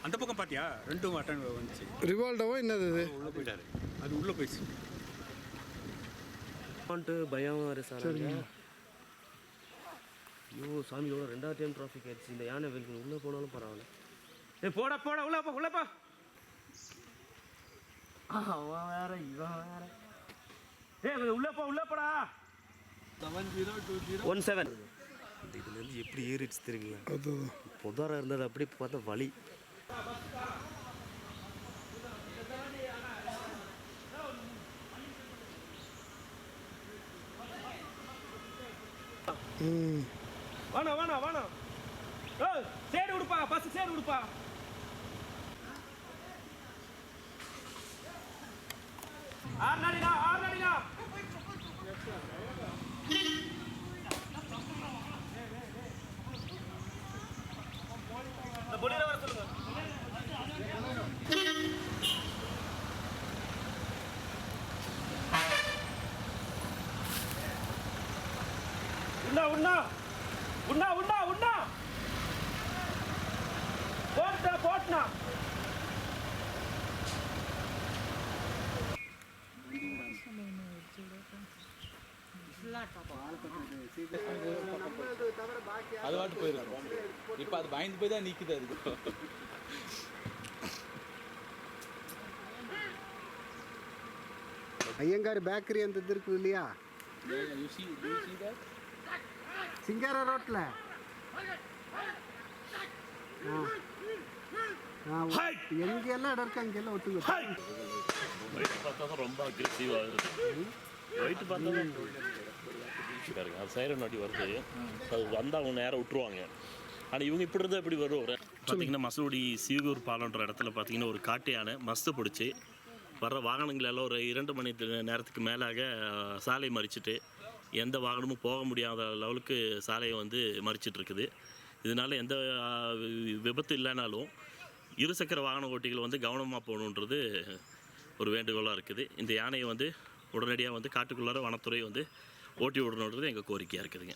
அந்த பக்கம் பார்த்தியா ரெண்டும் அட்டன் வந்துச்சு. ரிவால்டோவா என்னது இது? உள்ளே போயிட்டாரு, அது உள்ளே போயிடுச்சு. பயம் வேறு சார். ஐயோ சாமியோட 2வது டைம் டிராஃபிக் ஆயிடுச்சு. இந்த யானை வெளிக்கு உள்ளே போனாலும் பரவாயில்ல. போட உள்ளப்பா உள்ளப்பா. அவன் வேற இவன் வேற. உள்ளப்படா. 702017. இதுலேருந்து எப்படி ஏறிடுச்சு தெரியுங்களா? அதுதான் பொதாரம் இருந்தது அப்படி பார்த்தா வலி. வாணா சேடு விடுப்பா, பஸ் சேடு விடுப்பா. ஆர்நாடிடா இந்த பொடியில வர சொல்லுங்க. உண்ணா போட்டா அது வாட்டு போயிருக்கோம். இப்போ அது பயந்து போய் தான் நிற்குது. அதுக்கு ஐயங்கார் பேக்கரி அந்த இது இருக்குது இல்லையா, சிங்கார ரோட்டில். எங்கெல்லாம் இடம் இருக்கு அங்கெல்லாம் ஒட்டுங்க. ஒயிட் பார்த்தா தான் ரொம்ப அக்ரெசிவாக இருக்குது. ஒயிட் பார்த்தா தான் பாருங்க, அது சைரன் நோட்டி வருது. அது வந்தால் அவங்க நேரம் விட்டுருவாங்க. ஆனால் இவங்க இப்படி இருந்தால் எப்படி வரும்? பார்த்தீங்கன்னா மசூடி சீகூர் பாலன்ற இடத்துல பார்த்தீங்கன்னா ஒரு காட்டு யானை மஸ்து பிடிச்சி வர்ற வாகனங்கள் எல்லாம் ஒரு 2 மணி நேரத்துக்கு மேலாக சாலை மறிச்சிட்டு எந்த வாகனமும் போக முடியாத லெவலுக்கு சாலையை வந்து மறிச்சிட்டு இருக்குது. இதனால் எந்த விபத்து இல்லைனாலும் இருசக்கர வாகன ஓட்டிகள் வந்து கவனமாக போகணுன்றது ஒரு வேண்டுகோளாக இருக்குது. இந்த யானையை வந்து உடனடியாக வந்து காட்டுக்குள்ளார வனத்துறை வந்து ஓட்டி விடணுன்றது எங்கள் கோரிக்கையாக இருக்குதுங்க.